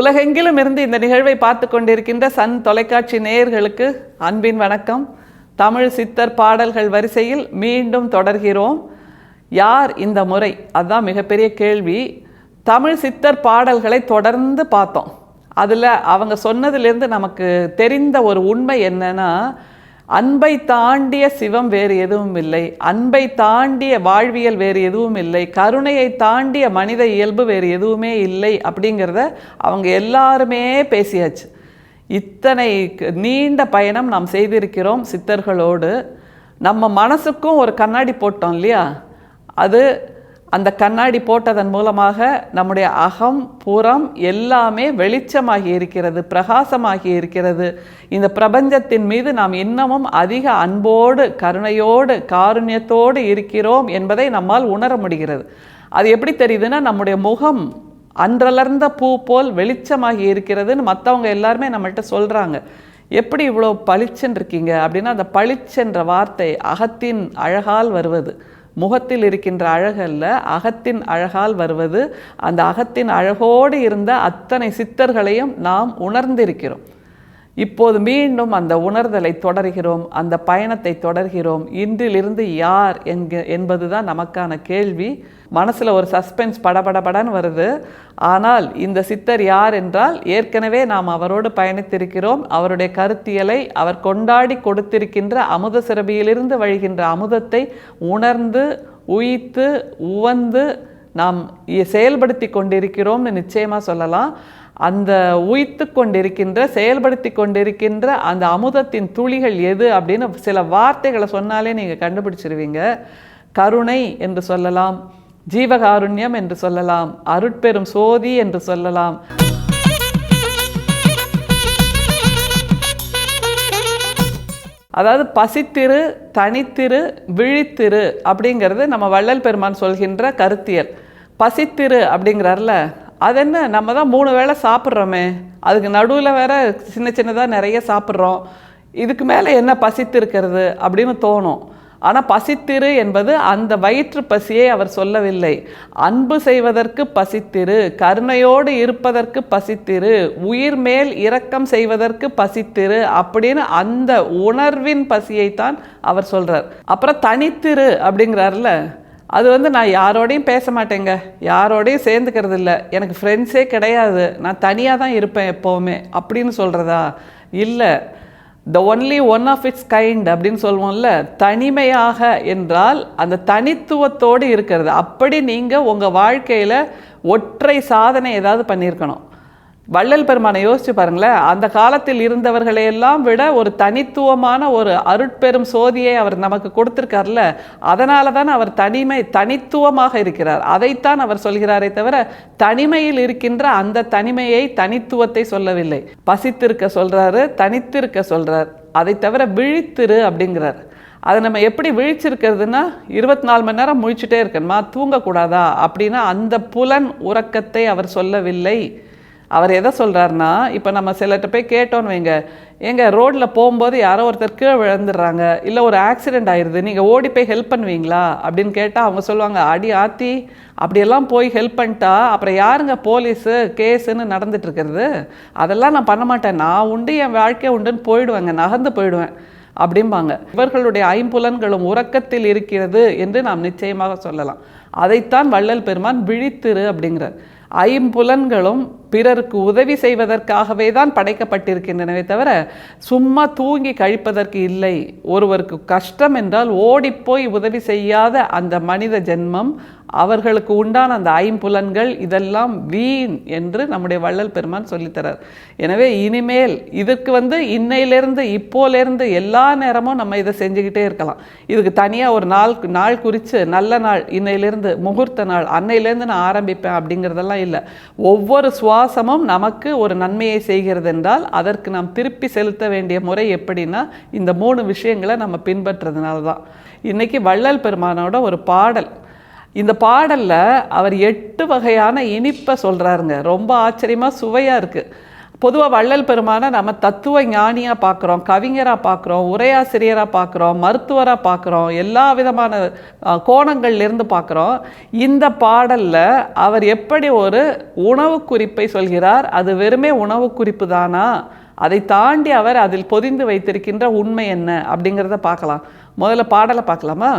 உலகெங்கிலும் இருந்து இந்த நிகழ்வை பார்த்து கொண்டிருக்கின்ற சன் தொலைக்காட்சி நேயர்களுக்கு அன்பின் வணக்கம். தமிழ் சித்தர் பாடல்கள் வரிசையில் மீண்டும் தொடர்கிறோம். யார் இந்த முறை? அதுதான் மிகப்பெரிய கேள்வி. தமிழ் சித்தர் பாடல்களை தொடர்ந்து பார்த்தோம். அதில் அவங்க சொன்னதிலிருந்து நமக்கு தெரிந்த ஒரு உண்மை என்னன்னா, அன்பை தாண்டிய சிவம் வேறு எதுவும் இல்லை, அன்பை தாண்டிய வாழ்வியல் வேறு எதுவும் இல்லை, கருணையை தாண்டிய மனித இயல்பு வேறு எதுவுமே இல்லை அப்படிங்கிறத அவங்க எல்லாருமே பேசியாச்சு. இத்தனை நீண்ட பயணம் நாம் செய்திருக்கிறோம் சித்தர்களோடு. நம்ம மனசுக்கும் ஒரு கண்ணாடி போட்டோம் இல்லையா? அந்த கண்ணாடி போட்டதன் மூலமாக நம்முடைய அகம் புறம் எல்லாமே வெளிச்சமாகி இருக்கிறது, பிரகாசமாகி இருக்கிறது. இந்த பிரபஞ்சத்தின் மீது நாம் இன்னமும் அதிக அன்போடு, கருணையோடு, காருண்யத்தோடு இருக்கிறோம் என்பதை நம்மால் உணர முடிகிறது. அது எப்படி தெரியுதுன்னா, நம்முடைய முகம் அன்றலர்ந்த பூ போல் வெளிச்சமாகி இருக்கிறதுன்னு மற்றவங்க எல்லாருமே நம்மள்கிட்ட சொல்கிறாங்க. எப்படி இவ்வளோ பளிச்சென்று இருக்கீங்க அப்படின்னா, அந்த பளிச்சென்ற வார்த்தை அகத்தின் அழகால் வருவது. முகத்தில் இருக்கின்ற அழகல்ல, அகத்தின் அழகால் வருவது. அந்த அகத்தின் அழகோடு இருந்த அத்தனை சித்தர்களையும் நாம் உணர்ந்திருக்கிறோம். இப்போது மீண்டும் அந்த உணர்தலை தொடர்கிறோம், அந்த பயணத்தை தொடர்கிறோம். இன்றிலிருந்து யார் என்பதுதான் நமக்கான கேள்வி. மனசில் ஒரு சஸ்பென்ஸ் படபடபடன்னு வருது. ஆனால் இந்த சித்தர் யார் என்றால், ஏற்கனவே நாம் அவரோடு பயணித்திருக்கிறோம். அவருடைய கருத்தியலை, அவர் கொண்டாடி கொடுத்திருக்கின்ற அமுத சிறபியிலிருந்து வழிகின்ற அமுதத்தை உணர்ந்து உயித்து உவந்து நாம் செயல்படுத்தி கொண்டிருக்கிறோம்னு நிச்சயமாக சொல்லலாம். அந்த உயித்து கொண்டிருக்கின்ற, செயல்படுத்தி கொண்டிருக்கின்ற அந்த அமுதத்தின் துளிகள் எது அப்படின்னு சில வார்த்தைகளை சொன்னாலே நீங்கள் கண்டுபிடிச்சிருவீங்க. கருணை என்று சொல்லலாம், ஜீவகாருண்யம் என்று சொல்லலாம், அருட்பெரும் சோதி என்று சொல்லலாம். அதாவது பசித்திரு, தனித்திரு, விழித்திரு அப்படிங்கிறது நம்ம வள்ளல் பெருமான் சொல்கின்ற கருத்தியல். பசித்திரு அப்படிங்கிறார்ல, அது என்ன, நம்ம தான் 3 வேளை சாப்பிட்றோமே, அதுக்கு நடுவில் வேற சின்ன சின்னதாக நிறைய சாப்பிட்றோம், இதுக்கு மேலே என்ன பசித்திருக்கிறது அப்படின்னு தோணும். ஆனால் பசித்திரு என்பது அந்த வயிற்று பசியை அவர் சொல்லவில்லை. அன்பு செய்வதற்கு பசித்திரு, கருணையோடு இருப்பதற்கு பசித்திரு, உயிர் மேல் இரக்கம் செய்வதற்கு பசித்திரு அப்படின்னு அந்த உணர்வின் பசியைத்தான் அவர் சொல்கிறார். அப்புறம் தனித்திரு அப்படிங்கிறார்ல, அது நான் யாரோடையும் பேச மாட்டேங்க, யாரோடையும் சேர்ந்துக்கிறது இல்லை, எனக்கு ஃப்ரெண்ட்ஸே கிடையாது, நான் தனியாக தான் இருப்பேன் எப்போவுமே அப்படின்னு சொல்கிறதா? இல்லை. The only one of its kind அப்படின்னு சொல்லுவோம்ல, தனிமையாக என்றால் அந்த தனித்துவத்தோடு இருக்கிறது. அப்படி நீங்கள் உங்கள் வாழ்க்கையில் ஒற்றை சாதனை ஏதாவது பண்ணியிருக்கணும். வள்ளல் பெருமானை யோசிச்சு பாருங்களேன். அந்த காலத்தில் இருந்தவர்களையெல்லாம் விட ஒரு தனித்துவமான ஒரு அருட்பெரும் சோதியை அவர் நமக்கு கொடுத்திருக்கார்ல, அதனால தான் அவர் தனித்துவமாக இருக்கிறார். அதைத்தான் அவர் சொல்கிறாரே தவிர தனிமையில் இருக்கின்ற அந்த தனிமையை, தனித்துவத்தை சொல்லவில்லை. பசித்திருக்க சொல்றாரு, தனித்திருக்க சொல்றார். அதை தவிர விழித்திரு அப்படிங்கிறார். அதை நம்ம எப்படி விழிச்சிருக்கிறதுனா, 24 மணி நேரம் முழிச்சுட்டே இருக்கணுமா, தூங்கக்கூடாதா அப்படின்னா அந்த புலன் உறக்கத்தை அவர் சொல்லவில்லை. அவர் எதை சொல்கிறாருன்னா, இப்போ நம்ம சிலர்கிட்ட போய் கேட்டோன்னு வைங்க, எங்க ரோட்டில் போகும்போது யாரோ ஒருத்தர் கீழே விழுந்துடுறாங்க, இல்லை ஒரு ஆக்சிடெண்ட் ஆயிடுது, நீங்கள் ஓடி போய் ஹெல்ப் பண்ணுவீங்களா அப்படின்னு கேட்டால் அவங்க சொல்லுவாங்க, அடி ஆத்தி அப்படியெல்லாம் போய் ஹெல்ப் பண்ணிட்டா அப்புறம் யாருங்க போலீஸு கேஸுன்னு நடந்துட்டு இருக்கிறது, அதெல்லாம் நான் பண்ண மாட்டேன், நான் உண்டு என் வாழ்க்கை உண்டுன்னு போயிடுவேங்க, நகர்ந்து போயிடுவேன் அப்படிம்பாங்க. இவர்களுடைய ஐம்புலன்களும் உறக்கத்தில் இருக்கிறது என்று நாம் நிச்சயமாக சொல்லலாம். அதைத்தான் வள்ளல் பெருமான் விழித்திரு அப்படிங்கிறார். ஐம்புலன்களும் பிறருக்கு உதவி செய்வதற்காகவே தான் படைக்கப்பட்டிருக்கின்றனவே தவிர சும்மா தூங்கி கழிப்பதற்கு இல்லை. ஒருவருக்கு கஷ்டம் என்றால் ஓடிப்போய் உதவி செய்யாத அந்த மனித ஜென்மம், அவர்களுக்கு உண்டான அந்த ஐம்புலன்கள் இதெல்லாம் வீண் என்று நம்முடைய வள்ளல் பெருமான் சொல்லித்தரார். எனவே இனிமேல் இதற்கு இன்னையிலேருந்து இப்போலேருந்து எல்லா நேரமும் நம்ம இதை செஞ்சுக்கிட்டே இருக்கலாம். இதுக்கு தனியாக ஒரு நாள் குறித்து, நல்ல நாள் இன்னையிலேருந்து முகூர்த்த நாள் அன்னையிலேருந்து நான் ஆரம்பிப்பேன் அப்படிங்கிறதெல்லாம் இல்லை. ஒவ்வொரு சுவாசமும் நமக்கு ஒரு நன்மையை செய்கிறது என்றால் அதற்கு நாம் திருப்பி செலுத்த வேண்டிய முறை எப்படின்னா, இந்த 3 விஷயங்களை நம்ம பின்பற்றுறதுனால தான். இன்றைக்கி வள்ளல் பெருமானோட ஒரு பாடல், இந்த பாடலில் அவர் 8 வகையான இனிப்பை சொல்கிறாருங்க. ரொம்ப ஆச்சரியமாக சுவையாக இருக்குது. பொதுவாக வள்ளல் பெருமானை நம்ம தத்துவ ஞானியாக பார்க்குறோம், கவிஞராக பார்க்குறோம், உரையாசிரியராக பார்க்குறோம், மருத்துவராக பார்க்குறோம், எல்லா விதமான கோணங்கள்லேருந்து பார்க்குறோம். இந்த பாடலில் அவர் எப்படி ஒரு உணவு குறிப்பை சொல்கிறார், அது வெறுமே உணவு குறிப்பு தானா, அதை தாண்டி அவர் அதில் பொதிந்து வைத்திருக்கின்ற உண்மை என்ன அப்படிங்கிறத பார்க்கலாம். முதல்ல பாடலை பார்க்கலாமா?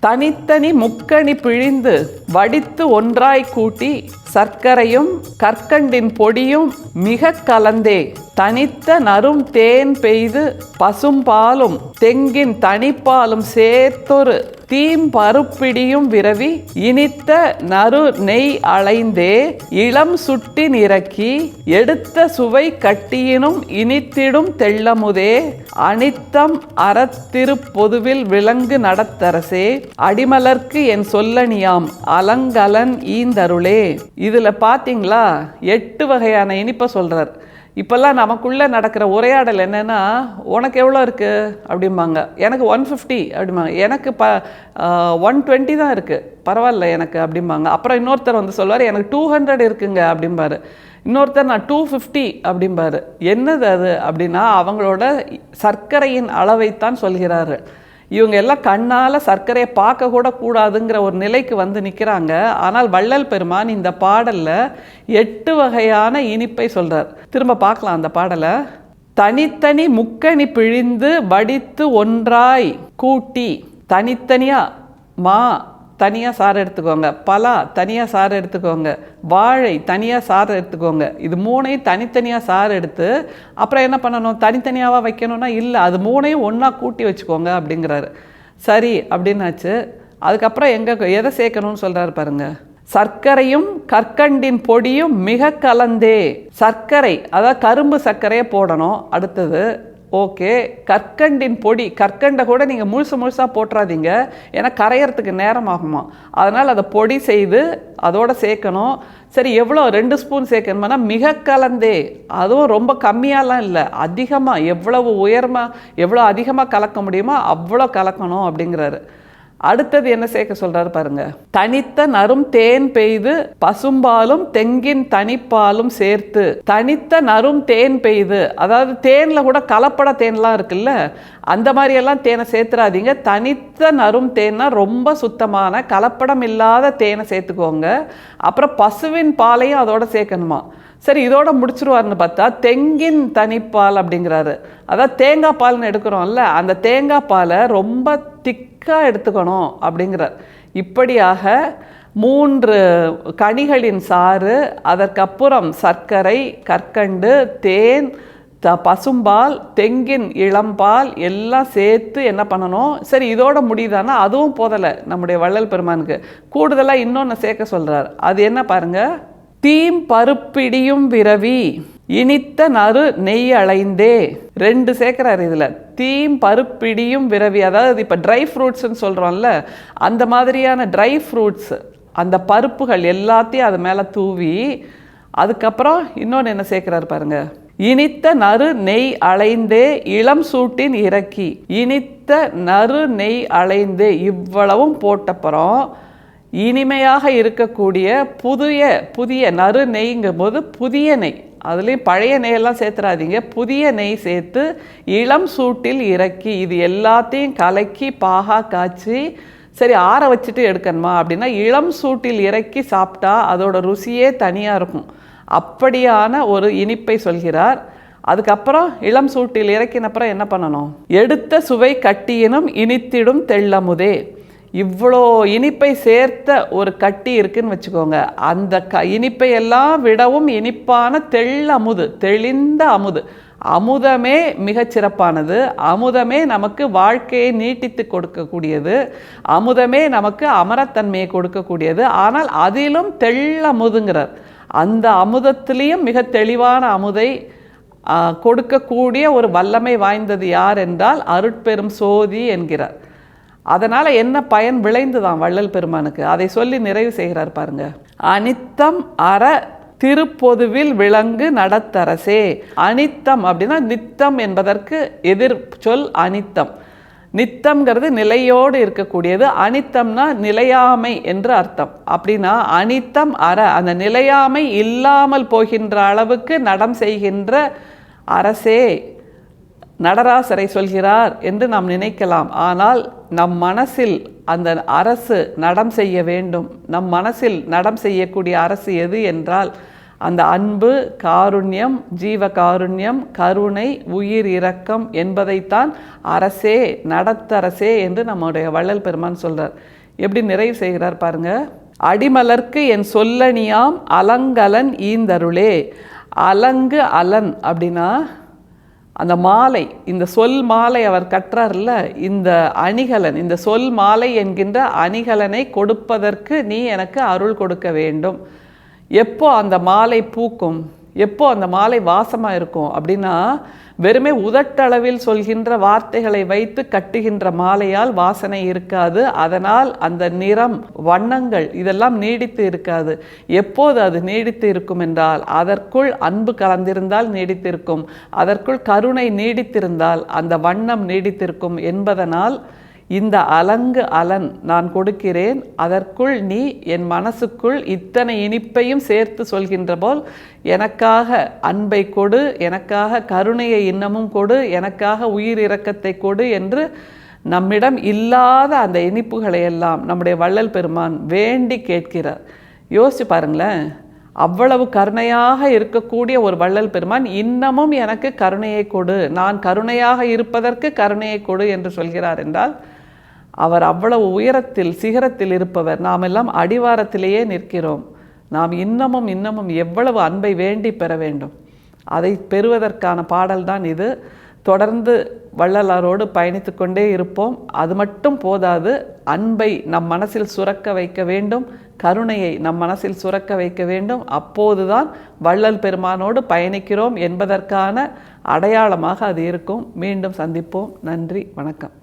தனித்தனி முக்கணி பிழிந்து வடித்து ஒன்றாய் கூட்டி சர்க்கரையும் கற்கண்டின் பொடியும் மிக கலந்தே தனித்த நரும் தேன் பெய்து பசும்பாலும் தெங்கின் தனிப்பாலும் சேர்த்தொரு தீம்பருப்பிடியும் விரவி இனித்த நறு நெய் அலைந்தே இளம் சுட்டின் இறக்கி எடுத்த சுவை கட்டியினும் இனித்திடும் தெள்ளமுதே அனித்தம் அறத்திருப்பொதுவில் விலங்கு நடத்தரசே அடிமலர்க்கு என் சொல்லணியாம் அலங்கலன் ஈந்தருளே. இதுல பாத்தீங்களா 8 வகையான இனிப்பை சொல்றார். இப்போல்லாம் நமக்குள்ளே நடக்கிற உரையாடல் என்னென்னா, உனக்கு எவ்வளோ இருக்குது அப்படிம்பாங்க, எனக்கு 150 அப்படிம்பாங்க, எனக்கு 120 தான் இருக்குது, பரவாயில்ல எனக்கு அப்படிம்பாங்க. அப்புறம் இன்னொருத்தர் வந்து சொல்வார், எனக்கு 200 இருக்குங்க அப்படிம்பாரு. இன்னொருத்தர் நான் 250 அப்படிம்பாரு. என்னது அது அப்படின்னா, அவங்களோட சர்க்கரையின் அளவைத்தான் சொல்கிறாரு. இவங்க எல்லாம் கண்ணால் சர்க்கரையை பார்க்க கூட கூடாதுங்கிற ஒரு நிலைக்கு வந்து நிற்கிறாங்க. ஆனால் வள்ளல் பெருமான் இந்த பாடலில் 8 வகையான இனிப்பை சொல்கிறார். திரும்ப பார்க்கலாம் அந்த பாடலை. தனித்தனி முக்கணி பிழிந்து வடித்து ஒன்றாய் கூட்டி, தனித்தனியாக மா தனியாக சாறு எடுத்துக்கோங்க, பலா தனியாக சாறு எடுத்துக்கோங்க, வாழை தனியாக சாறு எடுத்துக்கோங்க. இது 3ஐயும் தனித்தனியாக சாறு எடுத்து அப்புறம் என்ன பண்ணணும், தனித்தனியாவாக வைக்கணும்னா இல்லை, அது 3ஐயும் ஒன்றா கூட்டி வச்சுக்கோங்க அப்படிங்கிறாரு. சரி அப்படின்னாச்சு. அதுக்கப்புறம் எதை சேர்க்கணும்னு சொல்கிறாரு பாருங்க. சர்க்கரையும் கற்கண்டின் பொடியும் மிக கலந்தே. சர்க்கரை அதாவது கரும்பு சர்க்கரையை போடணும். அடுத்தது ஓகே, கற்கண்டின் பொடி, கற்கண்டை கூட நீங்கள் முழுசாக போட்டுறாதீங்க, ஏன்னா கரையறதுக்கு நேரம் ஆகுமா, அதனால் அதை பொடி செய்து அதோட சேர்க்கணும். சரி, எவ்வளோ 2 ஸ்பூன் சேர்க்கணுமானா மிக கலந்தே, அதுவும் ரொம்ப கம்மியாலாம் இல்லை, அதிகமாக, எவ்வளோ அதிகமாக கலக்க முடியுமோ அவ்வளோ கலக்கணும் அப்படிங்கிறாரு. அடுத்தது என்ன சேர்க்க சொல்றாரு பாருங்க. தனித்த நரும் தேன் பெய்து பசும்பாலும் தெங்கின் தனிப்பாலும் சேர்த்து. தனித்த நரும் தேன் பெய்து, அதாவது தேன்ல கூட கலப்பட தேன்லாம் இருக்குல்ல, அந்த மாதிரியெல்லாம் தேனை சேர்த்துறாதீங்க. தனித்த நரும் தேன்னா ரொம்ப சுத்தமான கலப்படம் இல்லாத தேனை சேர்த்துக்கோங்க. அப்புறம் பசுவின் பாலையும் அதோட சேர்க்கணுமா. சரி, இதோட முடிச்சிருவாருன்னு பார்த்தா தெங்கின் தனிப்பால் அப்படிங்கிறாரு. அதாவது தேங்காய் பால்னு எடுக்கிறோம்ல, அந்த தேங்காய் பாலை ரொம்ப திக்காக எடுத்துக்கணும் அப்படிங்கிறார். இப்படியாக 3 கனிகளின் சாறு, அதற்கப்புறம் சர்க்கரை, கற்கண்டு, தேன், பசும்பால், தெங்கின் இளம்பால் எல்லாம் சேர்த்து என்ன பண்ணணும். சரி, இதோட முடியுதானா, அதுவும் போதலை நம்முடைய வள்ளல் பெருமானுக்கு. கூடுதலாக இன்னொன்று சேர்க்க சொல்கிறார். அது என்ன பாருங்க. தீம் பருப்பிடியும் விரவி இனித்த நறு நெய் அலைந்தே. 2 சேர்க்கிறார் இதில். தீம் பருப்பிடியும் விரவி, அதாவது இப்போ ட்ரை ஃப்ரூட்ஸ்ன்னு சொல்கிறோம்ல, அந்த மாதிரியான ட்ரை ஃப்ரூட்ஸ், அந்த பருப்புகள் எல்லாத்தையும் அது மேலே தூவி, அதுக்கப்புறம் இன்னொன்று என்ன சேர்க்கிறார் பாருங்க. இனித்த நறு நெய் அலைந்தே இளம் சூட்டின் இறக்கி. இனித்த நறு நெய் அலைந்தே இவ்வளவும் போட்டப்புறம் இனிமையாக இருக்கக்கூடிய புதிய நறு நெய்ங்கும் போது புதிய நெய், அதுலேயும் பழைய நெய்யெல்லாம் சேர்த்துறாதீங்க, புதிய நெய் சேர்த்து இளம் சூட்டில் இறக்கி, இது எல்லாத்தையும் கலக்கி பாகா காய்ச்சி, சரி ஆற வச்சுட்டு எடுக்கணுமா அப்படின்னா இளம் சூட்டில் இறக்கி சாப்பிட்டா அதோட ருசியே தனியாக இருக்கும். அப்படியான ஒரு இனிப்பை சொல்கிறார். அதுக்கப்புறம் இளம் சூட்டில் இறக்கினப்புறம் என்ன பண்ணணும். எடுத்த சுவை கட்டியினும் இனித்திடும் தெள்ளமுதே. இவ்வளோ இனிப்பை சேர்த்த ஒரு கட்டி இருக்குன்னு வச்சுக்கோங்க. அந்த இனிப்பை எல்லாம் விடவும் இனிப்பான தெள்ளமுது, தெளிந்த அமுது. அமுதமே மிகச்சிறப்பானது. அமுதமே நமக்கு வாழ்க்கையை நீட்டித்து கொடுக்கக்கூடியது. அமுதமே நமக்கு அமரத்தன்மையை கொடுக்கக்கூடியது. ஆனால் அதிலும் தெள்ளமுதுங்கிறார். அந்த அமுதத்திலையும் மிக தெளிவான அமுதை கொடுக்கக்கூடிய ஒரு வல்லமை வாய்ந்தது யார் என்றால் அருட்பெரும் சோதி என்கிறார். அதனால் என்ன பயன் விளைந்துதான் வள்ளல் பெருமானுக்கு, அதை சொல்லி நிறைவு செய்கிறார் பாருங்க. அனித்தம் அற திருப்பொதுவில் விலங்கு நடத்தரசே. அனித்தம் அப்படின்னா நித்தம் என்பதற்கு எதிர் சொல் அனித்தம். நித்தம்ங்கிறது நிலையோடு இருக்கக்கூடியது, அனித்தம்னா நிலையாமை என்று அர்த்தம். அப்படின்னா அனித்தம் அற, அந்த நிலையாமை இல்லாமல் போகின்ற அளவுக்கு நடம் செய்கின்ற அரசே நடராசரை சொல்கிறார் என்று நாம் நினைக்கலாம். ஆனால் நம் மனசில் அந்த அரசு நடம் செய்ய வேண்டும். நம் மனசில் நடம் செய்யக்கூடிய அரசு எது என்றால் அந்த அன்பு, காருண்யம், ஜீவ காருண்யம், கருணை, உயிர் இரக்கம் என்பதைத்தான் அரசே, நடத்தரசே என்று நம்முடைய வள்ளல் பெருமான் சொல்றார். எப்படி நிறைவு செய்கிறார் பாருங்க. அடிமலர்க்கு என் சொல்லணியாம் அலங்கலன் ஈந்தருளே. அலங்கு அலன் அப்படின்னா அந்த மாலை, இந்த சொல் மாலை அவர் கற்றார்ல, இந்த அணிகலன், இந்த சொல் மாலை என்கின்ற அணிகலனை கொடுப்பதற்கு நீ எனக்கு அருள் கொடுக்க வேண்டும். எப்போ அந்த மாலை பூக்கும், எப்போ அந்த மாலை வாசமாக இருக்கும் அப்படின்னா, வெறுமே உதட்டளவில் சொல்கின்ற வார்த்தைகளை வைத்து கட்டுகின்ற மாலையால் வாசனை இருக்காது. அதனால் அந்த நிறம், வண்ணங்கள் இதெல்லாம் நீடித்து இருக்காது. எப்போது அது நீடித்து இருக்கும் என்றால் அதற்குள் அன்பு கலந்திருந்தால் நீடித்திருக்கும், அதற்குள் கருணை நீடித்திருந்தால் அந்த வண்ணம் நீடித்திருக்கும் என்பதனால் இந்த அலங்கு அலன் நான் கொடுக்கிறேன், அதற்குள் நீ என் மனசுக்குள் இத்தனை இனிப்பையும் சேர்த்து சொல்கின்ற போல் எனக்காக அன்பை கொடு, எனக்காக கருணையை இன்னமும் கொடு, எனக்காக உயிர் இரக்கத்தை கொடு என்று நம்மிடம் இல்லாத அந்த இனிப்புகளை எல்லாம் நம்முடைய வள்ளல் பெருமான் வேண்டி கேட்கிறார். யோசிச்சு பாருங்களேன், அவ்வளவு கருணையாக இருக்கக்கூடிய ஒரு வள்ளல் பெருமான் இன்னமும் எனக்கு கருணையை கொடு, நான் கருணையாக இருப்பதற்கு கருணையை கொடு என்று சொல்கிறார் என்றால் அவர் அவ்வளவு உயரத்தில், சிகரத்தில் இருப்பவர். நாம் எல்லாம் அடிவாரத்திலேயே நிற்கிறோம். நாம் இன்னமும் எவ்வளவு அன்பை வேண்டி பெற வேண்டும். அதை பெறுவதற்கான பாடல்தான் இது. தொடர்ந்து வள்ளலாரோடு பயணித்து கொண்டே இருப்போம். அது மட்டும் போதாது, அன்பை நம் மனசில் சுரக்க வைக்க வேண்டும், கருணையை நம் மனசில் சுரக்க வைக்க வேண்டும். அப்போதுதான் வள்ளல் பெருமானோடு பயணிக்கிறோம் என்பதற்கான அடையாளமாக அது இருக்கும். மீண்டும் சந்திப்போம். நன்றி, வணக்கம்.